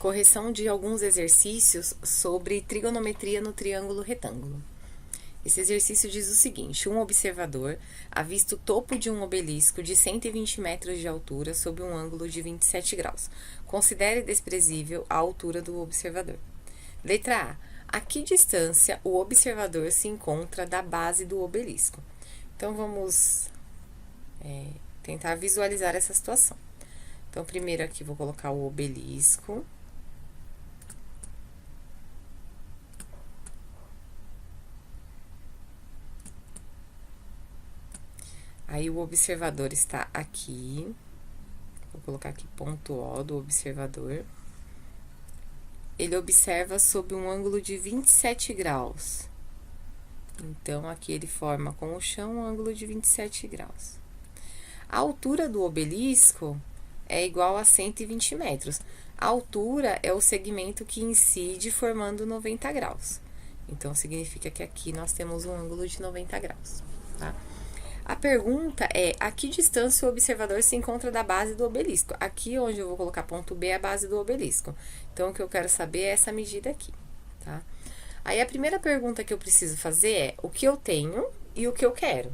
Correção de alguns exercícios sobre trigonometria no triângulo retângulo. Esse exercício diz o seguinte: um observador avista o topo de um obelisco de 120 metros de altura sob um ângulo de 27 graus. Considere desprezível a altura do observador. Letra A. A que distância o observador se encontra da base do obelisco? Então, vamos tentar visualizar essa situação. Então, primeiro aqui vou colocar o obelisco. Aí, o observador está aqui. Vou colocar aqui ponto O do observador. Ele observa sob um ângulo de 27 graus. Então, aqui ele forma com o chão um ângulo de 27 graus. A altura do obelisco é igual a 120 metros. A altura é o segmento que incide formando 90 graus. Então, significa que aqui nós temos um ângulo de 90 graus, tá? A pergunta é: a que distância o observador se encontra da base do obelisco? Aqui onde eu vou colocar ponto B é a base do obelisco. Então, o que eu quero saber é essa medida aqui, tá? Aí, a primeira pergunta que eu preciso fazer é o que eu tenho e o que eu quero.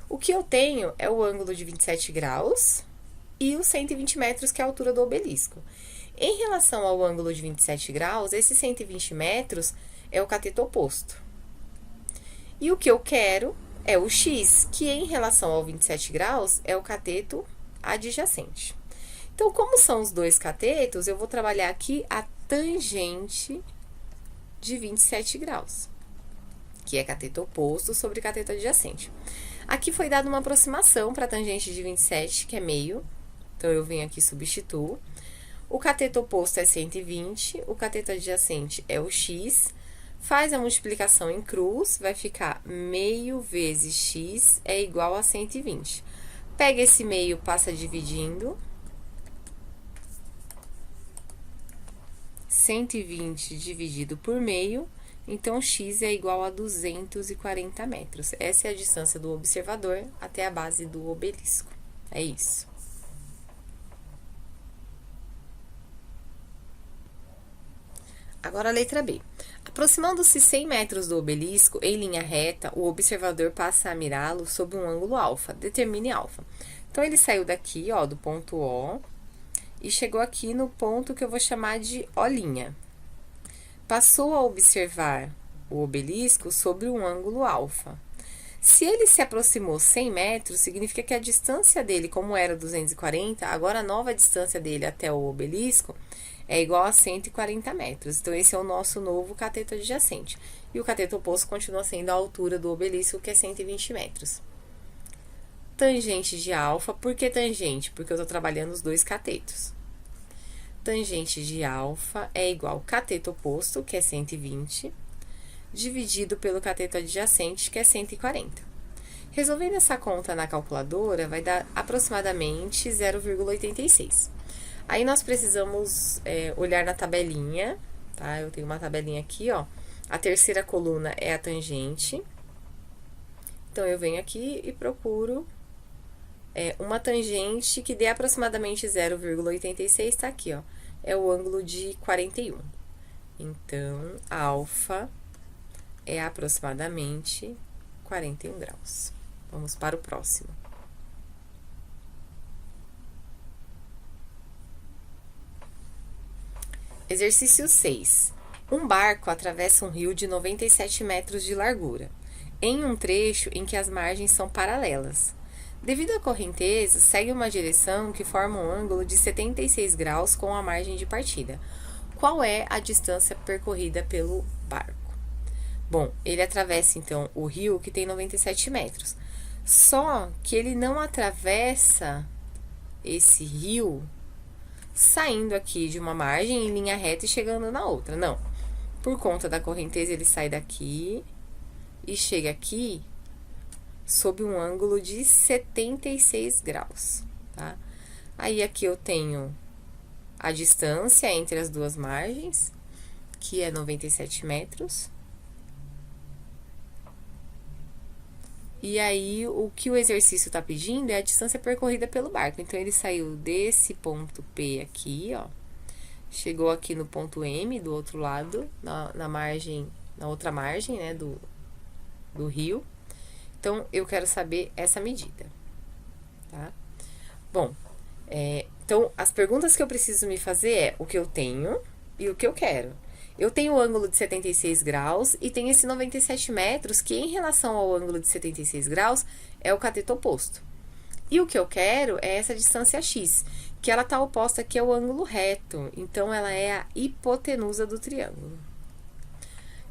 O que eu tenho é o ângulo de 27 graus e os 120 metros, que é a altura do obelisco. Em relação ao ângulo de 27 graus, esses 120 metros é o cateto oposto. E o que eu quero é o x, que em relação ao 27 graus é o cateto adjacente. Então, como são os dois catetos, eu vou trabalhar aqui a tangente de 27 graus, que é cateto oposto sobre cateto adjacente. Aqui foi dada uma aproximação para a tangente de 27, que é meio. Então, eu venho aqui e substituo. O cateto oposto é 120, o cateto adjacente é o x. Faz a multiplicação em cruz, vai ficar meio vezes x é igual a 120. Pega esse meio, passa dividindo. 120 dividido por meio, então x é igual a 240 metros. Essa é a distância do observador até a base do obelisco. É isso. Agora a letra B. Aproximando-se 100 metros do obelisco, em linha reta, o observador passa a mirá-lo sob um ângulo alfa. Determine alfa. Então, ele saiu daqui, ó, do ponto O, e chegou aqui no ponto que eu vou chamar de O'. Passou a observar o obelisco sob um ângulo alfa. Se ele se aproximou 100 metros, significa que a distância dele, como era 240, agora a nova distância dele até o obelisco é igual a 140 metros. Então, esse é o nosso novo cateto adjacente. E o cateto oposto continua sendo a altura do obelisco, que é 120 metros. Tangente de alfa. Por que tangente? Porque eu estou trabalhando os dois catetos. Tangente de alfa é igual ao cateto oposto, que é 120, dividido pelo cateto adjacente, que é 140. Resolvendo essa conta na calculadora, vai dar aproximadamente 0,86. Aí, nós precisamos olhar na tabelinha, tá? Eu tenho uma tabelinha aqui, ó. A terceira coluna é a tangente. Então, eu venho aqui e procuro uma tangente que dê aproximadamente 0,86, tá aqui, ó. É o ângulo de 41. Então, alfa é aproximadamente 41 graus. Vamos para o próximo. Exercício 6. Um barco atravessa um rio de 97 metros de largura, em um trecho em que as margens são paralelas. Devido à correnteza, segue uma direção que forma um ângulo de 76 graus com a margem de partida. Qual é a distância percorrida pelo barco? Bom, ele atravessa, então, o rio, que tem 97 metros. Só que ele não atravessa esse rio saindo aqui de uma margem em linha reta e chegando na outra. Não. Por conta da correnteza, ele sai daqui e chega aqui sob um ângulo de 76 graus, tá? Aí, aqui eu tenho a distância entre as duas margens, que é 97 metros. E aí, o que o exercício está pedindo é a distância percorrida pelo barco. Então, ele saiu desse ponto P aqui, ó, chegou aqui no ponto M, do outro lado, na margem, na outra margem, né, do rio. Então, eu quero saber essa medida, tá? Bom, então, as perguntas que eu preciso me fazer é o que eu tenho e o que eu quero. Eu tenho o ângulo de 76 graus e tenho esse 97 metros, que em relação ao ângulo de 76 graus, é o cateto oposto. E o que eu quero é essa distância x, que ela está oposta aqui ao ângulo reto, então ela é a hipotenusa do triângulo.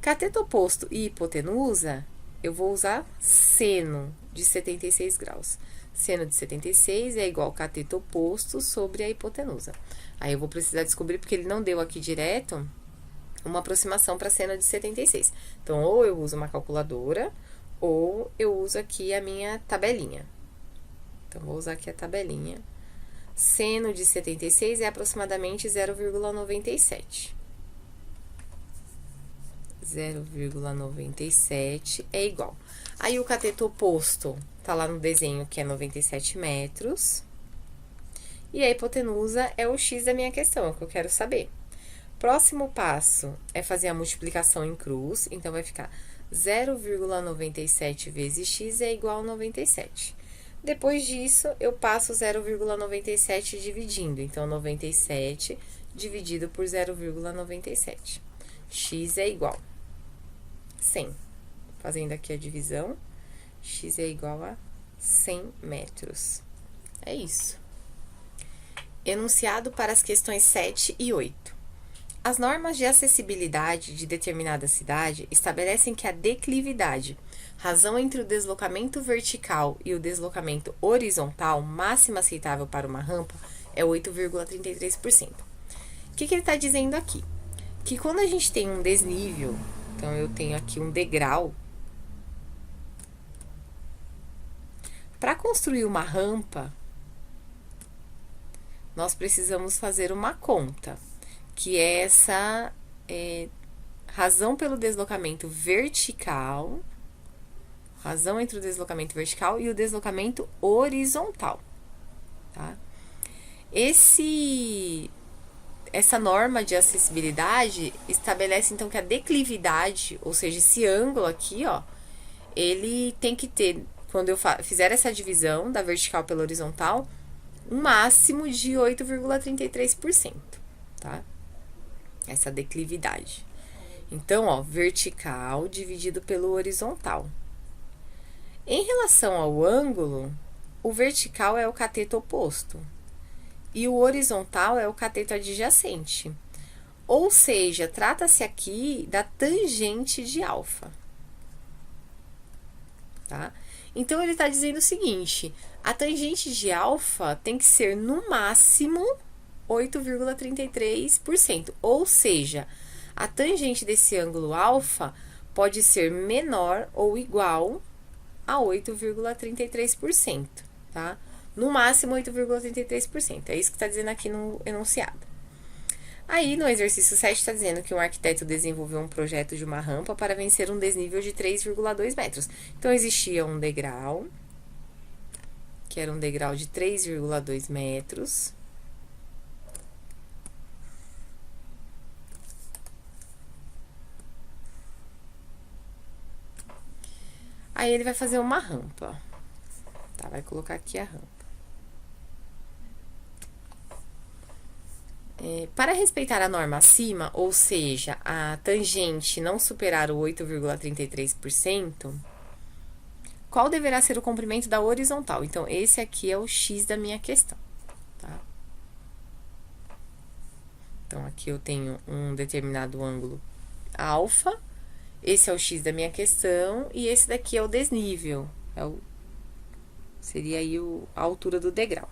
Cateto oposto e hipotenusa, eu vou usar seno de 76 graus. Seno de 76 é igual ao cateto oposto sobre a hipotenusa. Aí eu vou precisar descobrir, porque ele não deu aqui direto, uma aproximação para seno de 76. Então, ou eu uso uma calculadora, ou eu uso aqui a minha tabelinha. Então, vou usar aqui a tabelinha. Seno de 76 é aproximadamente 0,97. 0,97 é igual. Aí, o cateto oposto tá lá no desenho, que é 97 metros. E a hipotenusa é o x da minha questão, é o que eu quero saber. Próximo passo é fazer a multiplicação em cruz, então vai ficar 0,97 vezes x é igual a 97. Depois disso, eu passo 0,97 dividindo, então 97 dividido por 0,97. X é igual a 100. Fazendo aqui a divisão, x é igual a 100 metros. É isso. Enunciado para as questões 7 e 8. As normas de acessibilidade de determinada cidade estabelecem que a declividade, razão entre o deslocamento vertical e o deslocamento horizontal máxima aceitável para uma rampa, é 8,33%. O que ele está dizendo aqui? Que quando a gente tem um desnível, então eu tenho aqui um degrau, para construir uma rampa, nós precisamos fazer uma conta, que é essa razão pelo deslocamento vertical, razão entre o deslocamento vertical e o deslocamento horizontal, tá? Essa norma de acessibilidade estabelece, então, que a declividade, ou seja, esse ângulo aqui, ó, ele tem que ter, quando eu fizer essa divisão da vertical pela horizontal, um máximo de 8,33%, tá? Essa declividade. Então, ó, vertical dividido pelo horizontal. Em relação ao ângulo, o vertical é o cateto oposto e o horizontal é o cateto adjacente. Ou seja, trata-se aqui da tangente de alfa, tá? Então, ele está dizendo o seguinte, a tangente de alfa tem que ser, no máximo, 8,33%, ou seja, a tangente desse ângulo alfa pode ser menor ou igual a 8,33%, tá? No máximo 8,33%, é isso que está dizendo aqui no enunciado. Aí, no exercício 7, está dizendo que um arquiteto desenvolveu um projeto de uma rampa para vencer um desnível de 3,2 metros. Então, existia um degrau, que era um degrau de 3,2 metros, aí ele vai fazer uma rampa, tá? Vai colocar aqui a rampa. Para respeitar a norma acima, ou seja, a tangente não superar o 8,33%, qual deverá ser o comprimento da horizontal? Então, esse aqui é o x da minha questão, tá? Então, aqui eu tenho um determinado ângulo alfa, esse é o x da minha questão, e esse daqui é o desnível, seria aí a altura do degrau.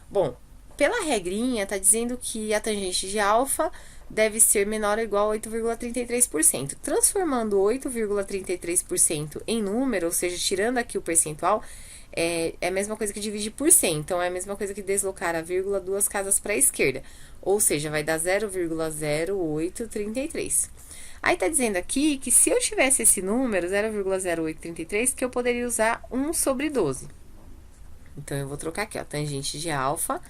Bom, pela regrinha, tá dizendo que a tangente de alfa deve ser menor ou igual a 8,33%. Transformando 8,33% em número, ou seja, tirando aqui o percentual, é a mesma coisa que dividir por 100. Então, é a mesma coisa que deslocar a vírgula 2 casas para a esquerda. Ou seja, vai dar 0,0833. Aí, tá dizendo aqui que se eu tivesse esse número, 0,0833, que eu poderia usar 1 sobre 12. Então, eu vou trocar aqui, ó, tangente de alfa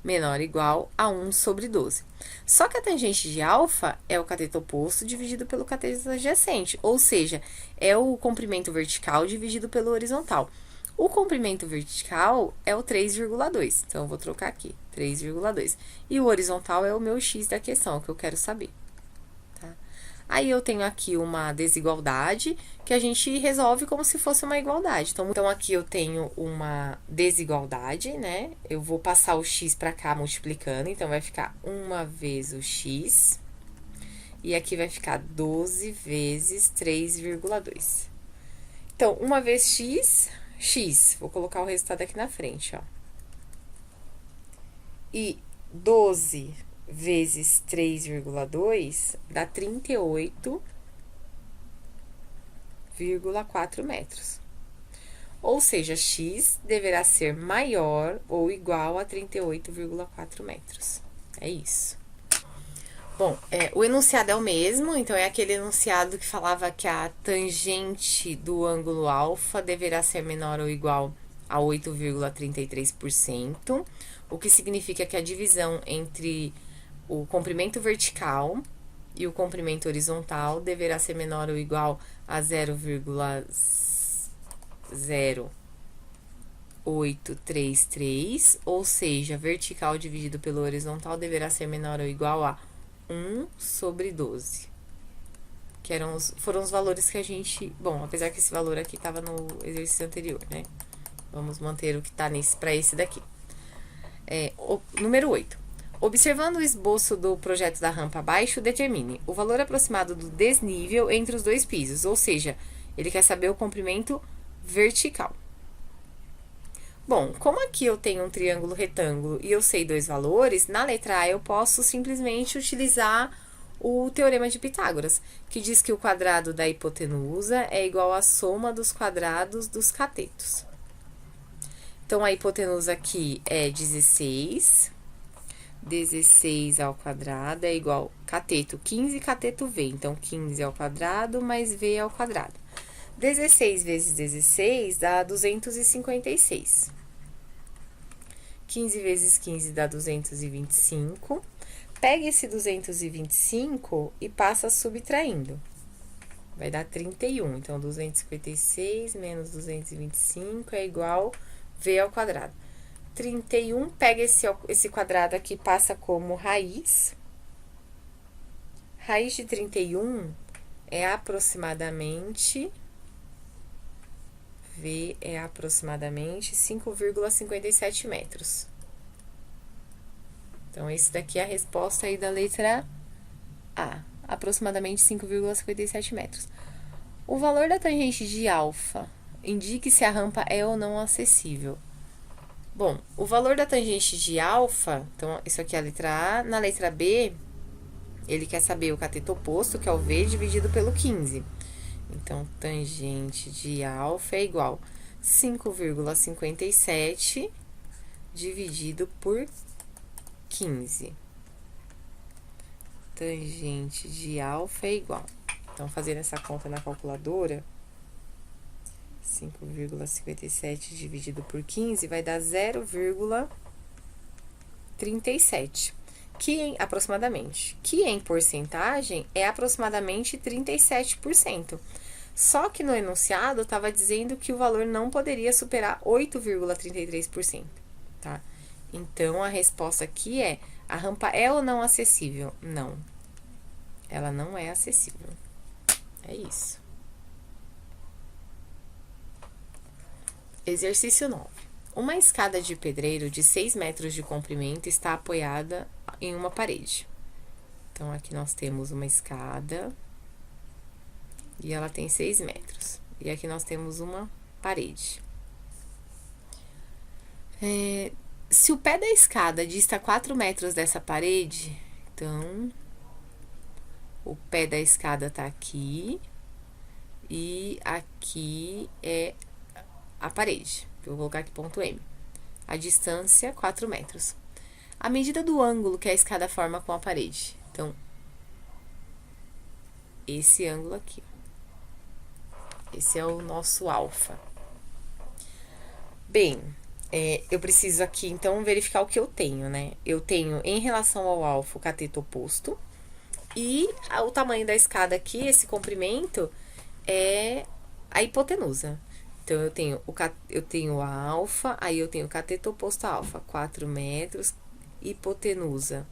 menor ou igual a 1 sobre 12. Só que a tangente de alfa é o cateto oposto dividido pelo cateto adjacente, ou seja, é o comprimento vertical dividido pelo horizontal. O comprimento vertical é o 3,2, então eu vou trocar aqui, 3,2. E o horizontal é o meu x da questão, que eu quero saber. Tá? Aí eu tenho aqui uma desigualdade que a gente resolve como se fosse uma igualdade. Então aqui eu tenho uma desigualdade, né? Eu vou passar o x para cá multiplicando, então vai ficar 1 vez o x. E aqui vai ficar 12 vezes 3,2. Então, 1 vez x. Vou colocar o resultado aqui na frente, ó. E 12 vezes 3,2 dá 38,4 metros. Ou seja, x deverá ser maior ou igual a 38,4 metros. É isso. Bom, o enunciado é o mesmo, então é aquele enunciado que falava que a tangente do ângulo alfa deverá ser menor ou igual a 8,33%, o que significa que a divisão entre o comprimento vertical e o comprimento horizontal deverá ser menor ou igual a 0,0833, ou seja, vertical dividido pelo horizontal deverá ser menor ou igual a 1 sobre 12. Que foram os valores que a gente... Bom, apesar que esse valor aqui estava no exercício anterior, né? Vamos manter o que está para esse daqui. Número 8. Observando o esboço do projeto da rampa abaixo, determine o valor aproximado do desnível entre os dois pisos, ou seja, ele quer saber o comprimento vertical. Bom, como aqui eu tenho um triângulo retângulo e eu sei dois valores, na letra A eu posso simplesmente utilizar o teorema de Pitágoras, que diz que o quadrado da hipotenusa é igual à soma dos quadrados dos catetos. Então, a hipotenusa aqui é 16. 16 ao quadrado é igual cateto 15, cateto V. Então, 15 ao quadrado mais V ao quadrado. 16 vezes 16 dá 256. 15 vezes 15 dá 225. Pega esse 225 e passa subtraindo. Vai dar 31. Então, 256 menos 225 é igual V ao quadrado. 31, pega esse quadrado aqui, passa como raiz. Raiz de 31 é aproximadamente... V é aproximadamente 5,57 metros. Então, esse daqui é a resposta aí da letra A. Aproximadamente 5,57 metros. O valor da tangente de alfa indique se a rampa é ou não acessível. Bom, o valor da tangente de alfa, então, isso aqui é a letra A. Na letra B, ele quer saber o cateto oposto, que é o V, dividido pelo 15. Então, tangente de alfa é igual a 5,57 dividido por 15. Tangente de alfa é igual. Então, fazendo essa conta na calculadora, 5,57 dividido por 15 vai dar 0,37, aproximadamente, que em porcentagem é aproximadamente 37%. Só que no enunciado estava dizendo que o valor não poderia superar 8,33%, tá? Então, a resposta aqui é: a rampa é ou não acessível? Não, ela não é acessível. É isso. Exercício 9. Uma escada de pedreiro de 6 metros de comprimento está apoiada em uma parede. Então, aqui nós temos uma escada e ela tem 6 metros. E aqui nós temos uma parede. Se o pé da escada dista 4 metros dessa parede, então, o pé da escada está aqui e aqui é a parede. Eu vou colocar aqui ponto M. A distância, 4 metros. A medida do ângulo que a escada forma com a parede. Então, esse ângulo aqui. Esse é o nosso alfa. Bem, eu preciso aqui, então, verificar o que eu tenho, né? Eu tenho, em relação ao alfa, o cateto oposto. E o tamanho da escada aqui, esse comprimento, é a hipotenusa. Então, eu tenho a alfa, aí eu tenho o cateto oposto a alfa, 4 metros, hipotenusa,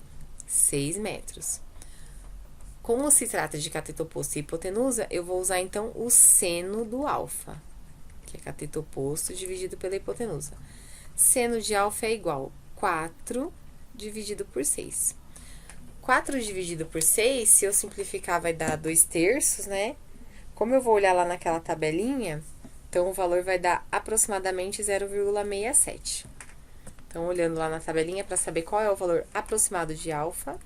6 metros. Como se trata de cateto oposto e hipotenusa, eu vou usar, então, o seno do alfa, que é cateto oposto dividido pela hipotenusa. Seno de alfa é igual a 4 dividido por 6. 4 dividido por 6, se eu simplificar, vai dar 2/3, né? Como eu vou olhar lá naquela tabelinha, então o valor vai dar aproximadamente 0,67. Então, olhando lá na tabelinha para saber qual é o valor aproximado de alfa.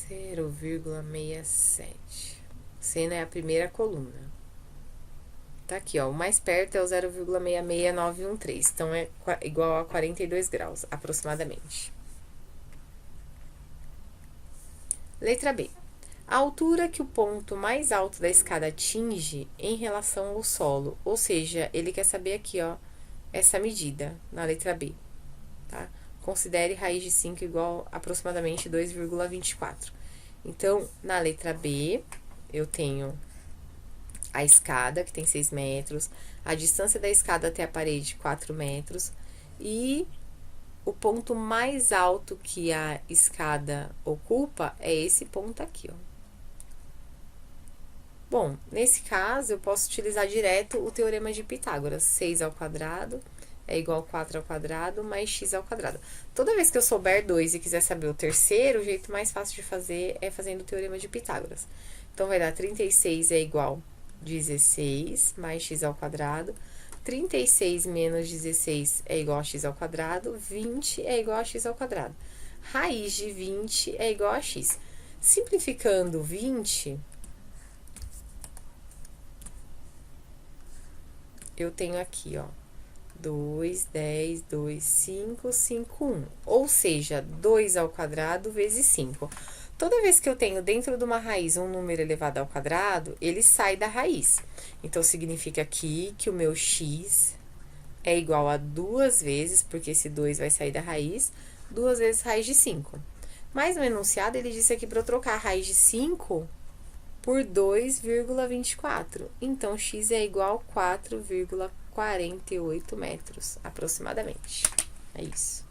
Zero vírgula 67. Seno é a primeira coluna. Tá aqui, ó. O mais perto é o 0,66913. Então, é igual a 42 graus, aproximadamente. Letra B. A altura que o ponto mais alto da escada atinge em relação ao solo. Ou seja, ele quer saber aqui, ó, essa medida na letra B, tá? Considere raiz de 5 igual a aproximadamente 2,24. Então, na letra B, eu tenho a escada, que tem 6 metros, a distância da escada até a parede, 4 metros, e o ponto mais alto que a escada ocupa é esse ponto aqui, ó. Bom, nesse caso, eu posso utilizar direto o teorema de Pitágoras. 6 ao quadrado é igual a 4 ao quadrado mais x ao quadrado. Toda vez que eu souber 2 e quiser saber o terceiro, o jeito mais fácil de fazer é fazendo o teorema de Pitágoras. Então, vai dar 36 é igual a 16 mais x ao quadrado. 36 menos 16 é igual a x ao quadrado. 20 é igual a x ao quadrado. Raiz de 20 é igual a x. Simplificando 20... eu tenho aqui, ó, 2, 10, 2, 5, 5, 1. Ou seja, 2 ao quadrado vezes 5. Toda vez que eu tenho dentro de uma raiz um número elevado ao quadrado, ele sai da raiz. Então, significa aqui que o meu x é igual a 2 vezes, porque esse 2 vai sair da raiz, 2 vezes raiz de 5. Mas no enunciado, ele disse aqui para eu trocar a raiz de 5 por 2,24. Então, x é igual a 4,48 metros, aproximadamente. É isso.